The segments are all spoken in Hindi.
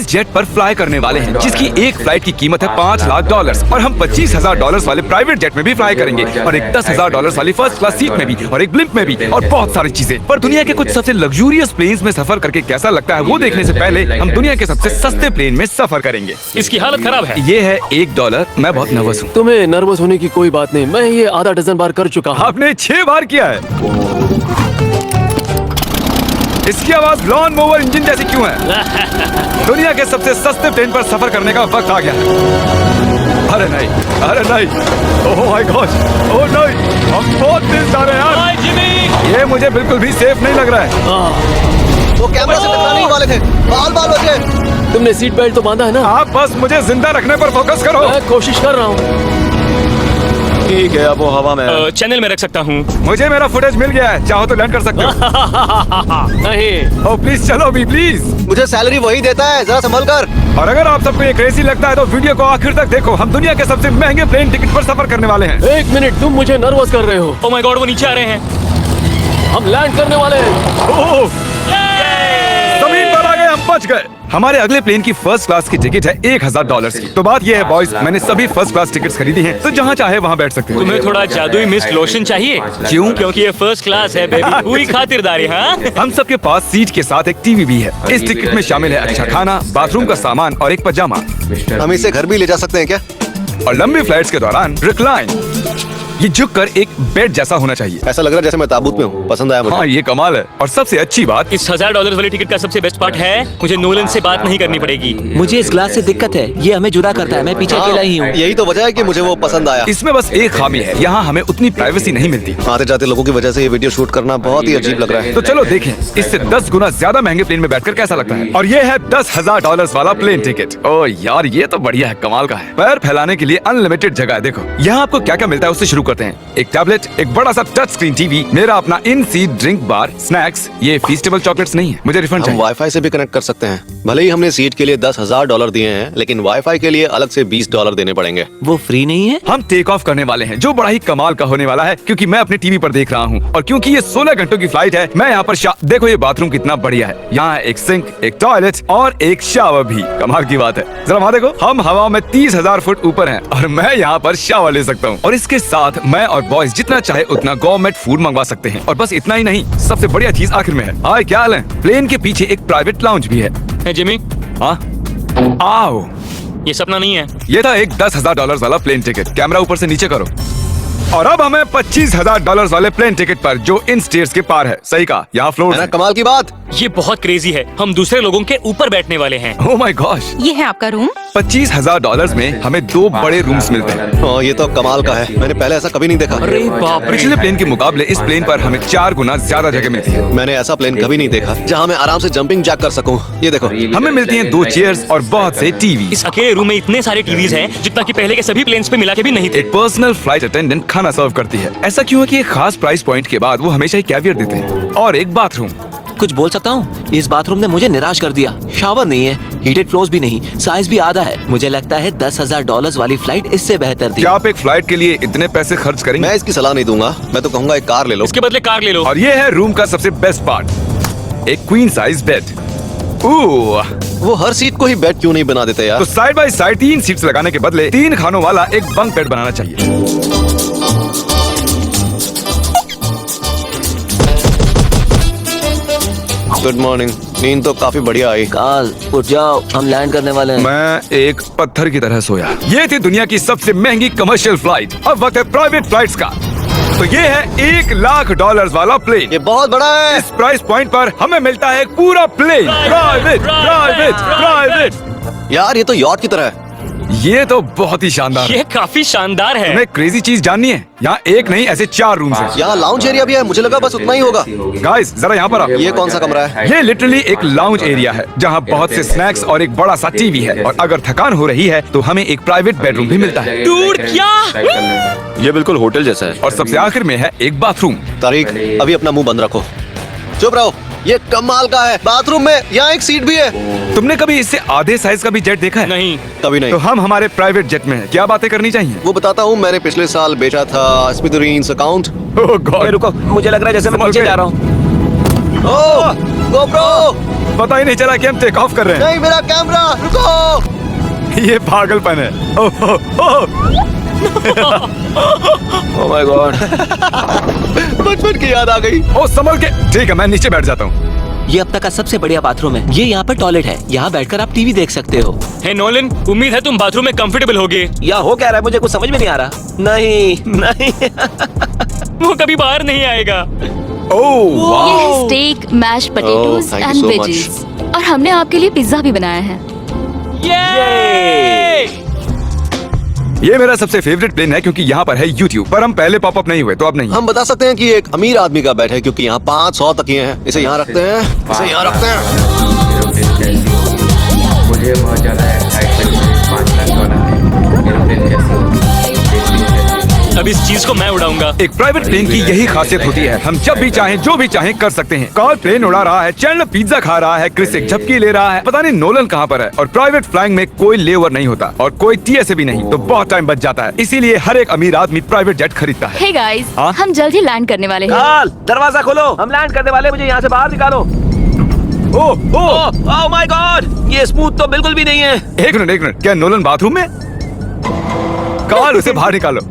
जेट पर फ्लाई करने वाले हैं, जिसकी एक फ्लाइट की कीमत है $5 लाख और हम $25,000 वाले प्राइवेट जेट में भी फ्लाई करेंगे और एक $10,000 वाली फर्स्ट क्लास सीट में भी और एक ब्लिम्प में भी और बहुत सारी चीजें। पर दुनिया के कुछ सबसे लग्जूरियस प्लेन्स में सफर करके कैसा लगता है वो देखने से पहले हम दुनिया के सबसे सस्ते प्लेन में सफर करेंगे। इसकी हालत खराब है। ये है $1। मैं बहुत नर्वस हूँ। तुम्हें नर्वस होने की कोई बात नहीं, मैं ये आधा डजन बार कर चुका हूँ। आपने 6 बार किया है। इसकी आवाज लॉन मोवर इंजन जैसी क्यों है? दुनिया के सबसे सस्ते प्लेन पर सफर करने का वक्त आ गया है। अरे नहीं, ओह माय गॉड, ओह नहीं, हम बहुत तेज जा रहे हैं यार। जिमी, ये मुझे बिल्कुल भी सेफ नहीं लग रहा है। वो कैमरा से टकराने ही वाले थे, बाल बचे। तुमने सीट बेल्ट तो बांधा है ना? आप बस मुझे जिंदा रखने पर फोकस करो। मैं कोशिश कर रहा हूँ। ठीक है, अब वो हवा में चैनल में रख सकता हूँ। मुझे मेरा फुटेज मिल गया है, चाहो तो लैंड कर सकते हो। नहीं, ओह प्लीज चलो भी प्लीज। मुझे सैलरी वही देता है, जरा संभल कर। और अगर आप सबको ये क्रेजी लगता है तो वीडियो को आखिर तक देखो। हम दुनिया के सबसे महंगे प्लेन टिकट पर सफर करने वाले हैं। 1 मिनट, तुम मुझे नर्वस कर रहे हो। ओह माय गॉड, वो नीचे आ रहे हैं। हम लैंड करने वाले हैं। ओह, जमीन पर आ गए, हम बच गए। हमारे अगले प्लेन की फर्स्ट क्लास की टिकट है $1,000 की। तो बात ये है बॉयज, मैंने सभी फर्स्ट क्लास टिकट्स खरीदी हैं, तो जहाँ चाहे वहाँ बैठ सकते हो। तुम्हें थोड़ा जादुई मिस्ट लोशन चाहिए? क्यों? क्योंकि ये फर्स्ट क्लास है बेबी। पूरी खातिरदारी। हाँ, हम सबके पास सीट के साथ एक टीवी भी है। इस टिकट में शामिल है अच्छा खाना, बाथरूम का सामान और एक पजामा। हम इसे घर भी ले जा सकते हैं क्या? और लंबी फ्लाइट्स के दौरान रिक्लाइन, ये झुक कर एक बेड जैसा होना चाहिए। ऐसा लग रहा है जैसे मैं ताबूत में हूँ। पसंद आया मुझे। हाँ ये कमाल है। और सबसे अच्छी बात, इस $1,000 वाली टिकट का सबसे बेस्ट पार्ट है मुझे नोलन से बात नहीं करनी पड़ेगी। मुझे इस ग्लास से दिक्कत है, ये हमें जुदा करता है। मैं पीछे अकेला ही हूँ। यही तो वजह है कि मुझे वो पसंद आया। इसमें बस एक खामी है, यहाँ हमें उतनी प्राइवेसी नहीं मिलती। आते जाते लोगों की वजह से ये वीडियो शूट करना बहुत ही अजीब लग रहा है। तो चलो देखें इससे 10 गुना ज्यादा महंगे प्लेन में बैठकर कैसा लगता है। और ये है $10,000 वाला प्लेन टिकट। ओ यार ये तो बढ़िया है, कमाल का है। पैर फैलाने के लिए अनलिमिटेड जगह है। देखो यहाँ आपको क्या क्या मिलता है, उससे शुरू करते हैं। एक टैबलेट, एक बड़ा सा टच स्क्रीन टीवी, मेरा अपना इन सीट ड्रिंक बार, स्नैक्स। ये फीस्टेबल चॉकलेट्स नहीं है, मुझे रिफंड हम चाहिए। वाईफाई से भी कनेक्ट कर सकते हैं। भले ही हमने सीट के लिए $10,000 दिए हैं, लेकिन वाईफाई के लिए अलग से $20 देने पड़ेंगे। वो फ्री नहीं है? हम टेक ऑफ करने वाले हैं, जो बड़ा ही कमाल का होने वाला है, क्योंकि मैं अपने टीवी पर देख रहा हूँ और क्योंकि ये 16 घंटों की फ्लाइट है। मैं यहाँ पर देखो ये बाथरूम कितना बढ़िया है। यहाँ है एक सिंक, एक टॉयलेट और एक शावर भी। कमाल की बात है। जरा वहाँ देखो, हम हवा में 30,000 फुट ऊपर हैं और मैं यहाँ पर शावर ले सकता हूँ। और इसके साथ मैं और बॉयज जितना चाहे उतना गवर्नमेंट फूड मंगवा सकते हैं। और बस इतना ही नहीं, सबसे बढ़िया चीज आखिर में है। हाय क्या हाल है? प्लेन के पीछे एक प्राइवेट लाउंज भी है। है जिमी, हाँ आओ, ये सपना नहीं है। ये था एक $10,000 वाला प्लेन टिकट। कैमरा ऊपर से नीचे करो। और अब हमें $25,000 वाले प्लेन टिकट पर, जो इन स्टेयर्स के पार है। सही कहा, यहाँ फ्लोर है ना कमाल की बात? ये बहुत क्रेजी है। हम दूसरे लोगों के ऊपर बैठने वाले हैं। Oh my gosh. ये है आपका रूम। $25,000 में हमें 2 बड़े रूम्स मिलते हैं। हाँ, ये तो कमाल का है। मैंने पहले ऐसा कभी नहीं देखा। अरे बाप रे। पिछले प्लेन के मुकाबले इस प्लेन पर हमें 4 गुना ज्यादा जगह मिलती है। मैंने ऐसा प्लेन कभी नहीं देखा जहाँ मैं आराम से जंपिंग जैक कर सकूँ। ये देखो, हमें मिलती हैं 2 चेयर्स और बहुत से टीवी। इस अकेले रूम में इतने सारे टीवीज हैं जितना कि पहले के सभी प्लेन्स पे मिला के भी नहीं थे। एक पर्सनल फ्लाइट अटेंडेंट खाना सर्व करती है। ऐसा क्यों है कि एक खास प्राइस पॉइंट के बाद वो हमेशा ही कैवियर देते हैं। और एक बाथरूम। कुछ बोल सकता हूँ? इस बाथरूम ने मुझे निराश कर दिया। शावर नहीं है, हीटेड फ्लोर्स भी नहीं, साइज भी आधा है। मुझे लगता है $10,000 वाली फ्लाइट इससे बेहतर थी। क्या आप एक फ्लाइट के लिए इतने पैसे खर्च करेंगे? मैं इसकी सलाह नहीं दूंगा। मैं तो कहूँगा एक कार ले लो। इसके बदले कार ले लो। और ये है रूम का सबसे बेस्ट पार्ट, एक क्वीन साइज बेड। वो हर सीट को ही बेड क्यों नहीं बना देते यार? तो साइड बाय साइड 3 सीट्स लगाने के बदले 3 खानों वाला एक बंक बेड बनाना चाहिए। Good morning. नींद तो काफी बढ़िया आई। काल उठ जाओ, हम लैंड करने वाले हैं। मैं एक पत्थर की तरह सोया। ये थी दुनिया की सबसे महंगी कमर्शियल फ्लाइट। अब वक्त है प्राइवेट फ्लाइट्स का। तो ये है $1 लाख वाला प्लेन। ये बहुत बड़ा है। इस प्राइस पॉइंट पर हमें मिलता है एक पूरा प्लेन। Private private private. यार ये तो यॉट की तरह है। ये तो बहुत ही शानदार है। ये काफी शानदार है। तुम्हें क्रेजी चीज जाननी है? यहाँ एक नहीं ऐसे 4 रूम्स हैं। यहाँ लाउंज एरिया भी है। मुझे लगा बस उतना ही होगा। गाइस जरा यहाँ पर आओ। ये कौन सा कमरा है? ये लिटरली एक लाउंज एरिया है जहाँ बहुत से स्नैक्स और एक बड़ा सा टीवी है। और अगर थकान हो रही है तो हमें एक प्राइवेट बेडरूम भी मिलता है। डूड क्या? ये बिल्कुल होटल जैसा है। और सबसे आखिर में है एक बाथरूम। तारीक, अभी अपना मुंह बंद रखो। चुप रहो। ये कमाल का है। बाथरूम में यहाँ एक सीट भी है। तुमने कभी इससे आधे साइज का भी जेट देखा है? नहीं। कभी नहीं। तो हम हमारे प्राइवेट जेट में हैं। क्या बातें करनी चाहिए? वो बताता हूँ। मैंने पिछले साल बेचा था स्मिथेरियंस अकाउंट। ओह गॉड। रुको, मुझे लग रहा है जैसे मैं नीचे जा रहा हूँ। ओह, GoPro! पता ही नहीं चला कि हम टेक ऑफ कर रहे नहीं, मेरा कैमरा, रुको। हैं। ये पागलपन है। Oh, oh, oh. Oh my god. बचपन की याद आ गई। ओ संभल के। ठीक है, मैं नीचे बैठ जाता हूँ। ये अब तक का सबसे बढ़िया बाथरूम है। ये यहाँ पर टॉयलेट है, यहाँ बैठकर आप टीवी देख सकते हो। हे नोलन, उम्मीद है तुम बाथरूम में कंफर्टेबल होगे। या हो क्या रहा है, मुझे कुछ समझ में नहीं आ रहा। नहीं नहीं। वो कभी बाहर नहीं आएगा। ओह ये वाह। है steak, mash potatoes thank you and so veggies. और हमने आपके लिए पिज्जा भी बनाया है। ये ये मेरा सबसे फेवरेट प्लेन है क्योंकि यहाँ पर है YouTube। पर हम पहले पॉपअप नहीं हुए तो अब नहीं। हम बता सकते हैं कि एक अमीर आदमी का बेड है क्योंकि यहाँ 500 तकिए हैं। इसे यहाँ रखते हैं, इसे यहाँ रखते हैं। मुझे बहुत ज़्यादा एक्साइटमेंट है। 5 लाख डॉलर एरोप्लेन कैसी अब इस चीज को मैं उड़ाऊंगा। एक प्राइवेट प्लेन की यही खासियत होती है, हम जब भी चाहें जो भी चाहें कर सकते हैं। कार्ल प्लेन उड़ा रहा है, चैंडलर पिज्जा खा रहा है, क्रिस एक झपकी ले रहा है, पता नहीं नोलन कहाँ पर है। और प्राइवेट फ्लाइंग में कोई लेवर नहीं होता और कोई TSA भी नहीं, तो बहुत टाइम बच जाता है। इसीलिए हर एक अमीर आदमी प्राइवेट जेट खरीदता है। हे गाइस, हाँ? हम जल्द ही लैंड करने वाले हैं। कार्ल, दरवाजा खोलो, हम लैंड करने वाले, मुझे यहाँ से बाहर निकालो। ओह ओह, ओह माय गॉड, ये स्मूथ तो बिल्कुल भी नहीं है। एक मिनट, क्या नोलन बाथरूम में? कार्ल, उसे बाहर निकालो।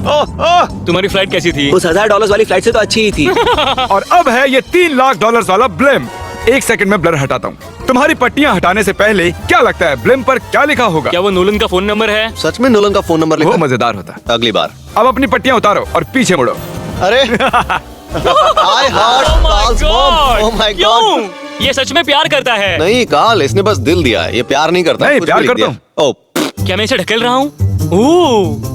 ओह ओह, तुम्हारी फ्लाइट कैसी थी? उस $1000 वाली फ्लाइट से तो अच्छी ही थी। और अब है ये $3 लाख वाला ब्लेम। एक सेकंड में ब्लर हटाता हूँ। तुम्हारी पट्टियाँ हटाने से पहले क्या लगता है ब्लेम पर क्या लिखा होगा? क्या वो नोलन का फोन नंबर है? सच में नोलन का फोन नंबर वो लिखा है? मजेदार होता है। अगली बार। अब अपनी पट्टियाँ उतारो और पीछे मुड़ो। अरे I heard Carl's mom. Oh my God. क्यों? ये सच में प्यार करता है? नहीं कार्ल, इसने बस दिल दिया है, ये प्यार नहीं करता। नहीं, कुछ प्यार भी लिख करता दिया। ओह, क्या मैं इसे ढकेल रहा हूँ? ओह,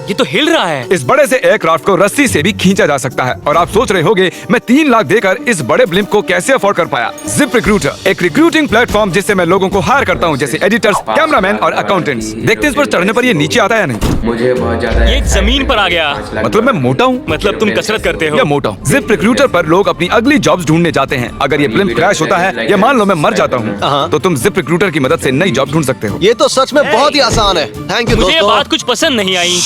ये तो हिल रहा है। इस बड़े से एयरक्राफ्ट को रस्सी से भी खींचा जा सकता है। और आप सोच रहे होंगे मैं 3 लाख देकर इस बड़े ब्लिम्प को कैसे अफोर्ड कर पाया। जिप रिक्रूटर, एक रिक्रूटिंग प्लेटफॉर्म जिससे मैं लोगों को हायर करता हूँ, जैसे एडिटर्स, कैमरामैन और अकाउंटेंट्स। देखते हैं इस पर चढ़ने पर ये नीचे आता है या नहीं। मुझे बहुत ज़्यादा ये जमीन पर आ गया। मतलब मैं मोटा हूँ? मतलब तुम कसरत करते हो? या मोटा हूँ? जिप रिक्रूटर पर लोग अपनी अगली जॉब्स ढूंढने जाते हैं। अगर ये ब्लिम्प क्रैश होता है या मान लो मैं मर जाता हूँ, तो तुम जिप रिक्रूटर की मदद से नई जॉब ढूंढ सकते हो। ये तो सच में बहुत ही आसान है। थैंक यू मुझे ये दोस्तों। बात कुछ पसंद नहीं आई।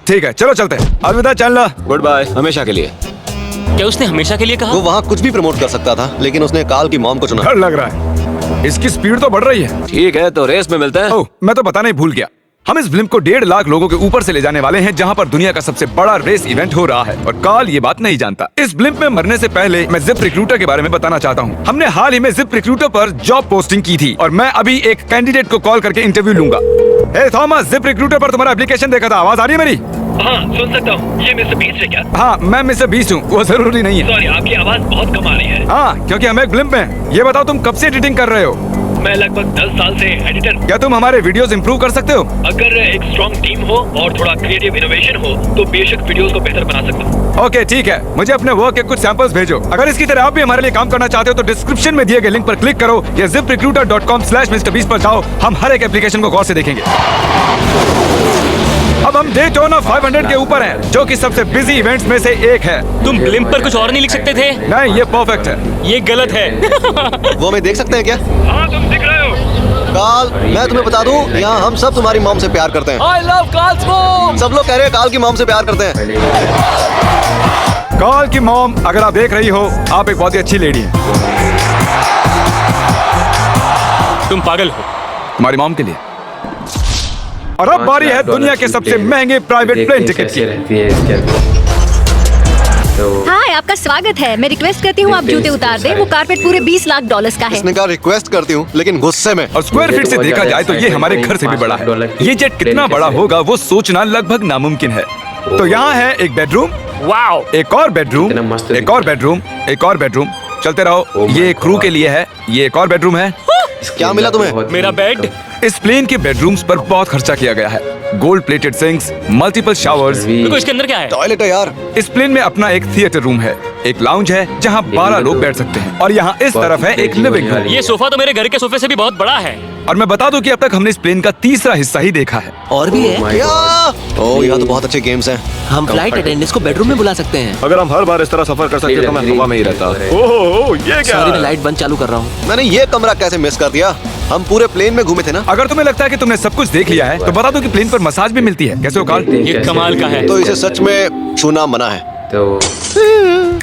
ठीक है, चलो चलते हैं। अलविदा चैंडलर। गुड बाय, हमेशा के लिए। क्या उसने हमेशा के लिए कहा? वो वहाँ कुछ भी प्रमोट कर सकता था, लेकिन उसने कार्ल की मॉम को चुना। डर लग रहा है, इसकी स्पीड तो बढ़ रही है। ठीक है, तो रेस में मिलते हैं। ओह, मैं तो बताना ही भूल गया। हम इस ब्लिम्प को 1.5 लाख लोगों के ऊपर से ले जाने वाले हैं, जहां पर दुनिया का सबसे बड़ा रेस इवेंट हो रहा है। और कार्ल ये बात नहीं जानता। इस ब्लिम्प में मरने से पहले मैं जिप रिक्रूटर के बारे में बताना चाहता हूँ। हमने हाल ही में जिप रिक्रूटर पर जॉब पोस्टिंग की थी और मैं अभी एक कैंडिडेट को कॉल करके इंटरव्यू लूंगा। हे थॉमस, जिप रिक्रूटर पर तुम्हारा एप्लीकेशन देखा था। आवाज आ रही है मेरी? हाँ, सुन सकता हूँ। ये मिस्टर बीस्ट है क्या? हाँ, मैं मिस्टर बीस्ट हूँ। वो जरूरी नहीं है। सॉरी, आपकी आवाज बहुत कम आ रही है। हाँ, क्योंकि हम एक ब्लिम्प में हैं। ये बताओ तुम कब से एडिटिंग कर रहे हो? मैं लगभग 10 साल से एडिटर। क्या तुम हमारे वीडियोस इंप्रूव कर सकते हो? अगर एक स्ट्रॉन्ग टीम हो और थोड़ा क्रिएटिव इनोवेशन हो तो बेशक वीडियोस को बेहतर बना सकता हूँ। ओके, ठीक है, मुझे अपने वर्क के कुछ सैंपल्स भेजो। अगर इसकी तरह आप भी हमारे लिए काम करना चाहते हो तो डिस्क्रिप्शन में दिए गए लिंक पर क्लिक करो या ziprecruiter.com/MrBeast पर जाओ। हम हर एक एप्लीकेशन को गौर से देखेंगे। अब हम डेटोना 500 के ऊपर हैं, जो कि सबसे बिजी इवेंट्स में से एक है। तुम ब्लिम्प पर कुछ और नहीं लिख सकते थे? नहीं, ये परफेक्ट है। ये गलत है। वो हमें देख सकते हैं क्या? हाँ, तुम दिख रहे हो। कार्ल, मैं तुम्हें बता दूं, यहाँ हम सब तुम्हारी मॉम से प्यार करते हैं। I love Carl's mom! सब लोग कह रहे हैं कार्ल की मॉम से प्यार करते हैं। कार्ल की मॉम, अगर आप देख रही हो, आप एक बहुत ही अच्छी लेडी हैं। तुम पागल हो। तुम्हारी मॉम के लिए। और अब बारी है दुनिया के सबसे महंगे प्राइवेट प्लेन टिकट की। रहती है इसके हाय, आपका स्वागत है। मैं रिक्वेस्ट करती हूँ आप जूते उतार दें। वो कारपेट पूरे $20 लाख का है। इसने कहा रिक्वेस्ट करती हूँ, लेकिन गुस्से में। और स्क्वायर फीट से देखा जाए तो ये हमारे घर से भी बड़ा है। ये जेट कितना बड़ा होगा वो सोचना लगभग नामुमकिन है। तो यहाँ है एक बेडरूम, वाओ, एक और बेडरूम, एक और बेडरूम, एक और बेडरूम। चलते रहो। ये क्रू के लिए है। ये एक और बेडरूम है। क्या मिला तुम्हें? मेरा बेड। इस प्लेन के बेडरूम्स पर बहुत खर्चा किया गया है। Gold plated sinks, multiple showers. देखो इसके अंदर क्या है? टॉयलेट है यार। इस प्लेन में अपना एक थिएटर रूम है, एक लाउंज है जहाँ 12 लोग बैठ सकते हैं, और यहाँ इस तरफ है एक लिविंग रूम। ये सोफा तो मेरे घर के सोफे से भी बहुत बड़ा है। और मैं बता दूं कि अब तक हमने इस प्लेन का तीसरा हिस्सा ही देखा है। और भी है। क्या? ओह, यहाँ तो बहुत अच्छे गेम्स हैं। हम फ्लाइट अटेंडेंट्स को बेडरूम में बुला सकते हैं। अगर हम हर बार इस तरह सफर कर सकते तो मैं हवा में ही रहता। ओह, ये सॉरी, मैं लाइट बंद चालू कर रहा हूँ। मैंने ये कमरा कैसे मिस कर दिया? हम पूरे प्लेन में घूमे थे ना। अगर तुम्हें लगता है कि तुमने सब कुछ देख लिया है तो बता दो कि प्लेन पर मसाज भी मिलती है। कैसे हो कार्ल? ये कमाल का है। तो इसे सच में छूना मना है। तो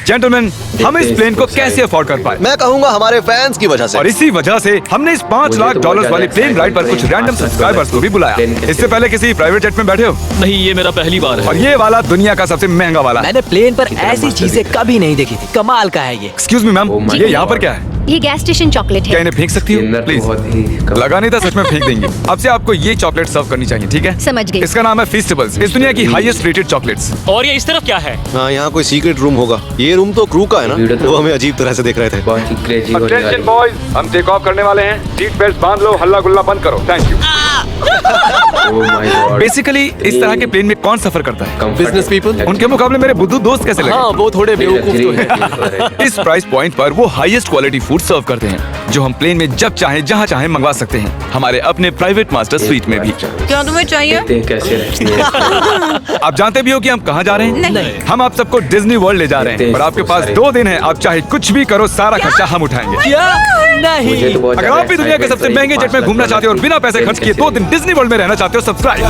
जेंटलमैन, हम इस प्लेन को कैसे अफोर्ड कर पाए? मैं कहूंगा हमारे फैंस की वजह से। और इसी वजह से हमने इस 5 मुझे लाख तो डॉलर्स बहुत वाली ज्यादा प्लेन राइड पर कुछ excitement रैंडम है। सब्सक्राइबर्स को भी बुलाया। प्लेन कैसे- इससे पहले किसी प्राइवेट जेट में बैठे हो? नहीं, ये मेरा पहली बार और है। ये वाला दुनिया का सबसे महंगा वाला है। मैंने प्लेन पर ऐसी चीजें कभी नहीं देखी थी। कमाल का है ये। Excuse me ma'am, Oh my ये यहाँ पर God. क्या है? ये गैस स्टेशन चॉकलेट क्या है। इन्हें फेंक सकती हो अंदर तो प्लीज? बहुत ही लगा नहीं था, सच में फेंक देंगे। अब से आपको ये चॉकलेट सर्व करनी चाहिए, ठीक है? समझ गई। इसका नाम है फीस्टेबल्स, इस दुनिया की हाईएस्ट रेटेड चॉकलेट्स। और ये इस तरफ क्या है? हाँ, यहाँ कोई सीक्रेट रूम होगा। ये रूम तो क्रू का है ना, वीडियो तो- वो हमें अजीब तरह से देख रहे थे। बहुत ही क्रेजी होने वाली है। बॉयज, हम टेक ऑफ करने वाले हैं। सीट बेल्ट बांध लो, हल्ला गुल्ला बंद करो। Thank you. Oh my God. Basically इस तरह के प्लेन में कौन सफर करता है? Comfort- Business people? उनके मुकाबले मेरे बुद्धू दोस्त कैसे लगे? हाँ, वो थोड़े बेवकूफ तो है। है। इस प्राइस पॉइंट पर वो हाईएस्ट क्वालिटी फूड सर्व करते हैं, जो हम प्लेन में जब चाहे जहाँ चाहे मंगवा सकते हैं, हमारे अपने प्राइवेट मास्टर स्वीट में भी। क्या तुम्हें चाहिए? देखते हैं कैसे रहती है। आप जानते भी हो कि हम कहाँ जा रहे हैं? नहीं। हम आप सबको डिज्नी वर्ल्ड ले जा रहे हैं, और आपके पास 2 दिन है। आप चाहे कुछ भी करो, सारा खर्चा हम उठाएंगे। क्या? मुझे नहीं। तो बहुत अगर ज्यादा आप भी दुनिया के excitement सबसे है। महंगे जेट में 5 घूमना लाख चाहते हो और बिना पैसे खर्च किए 2 दिन डिज्नी वर्ल्ड में रहना चाहते हो, सब्सक्राइब।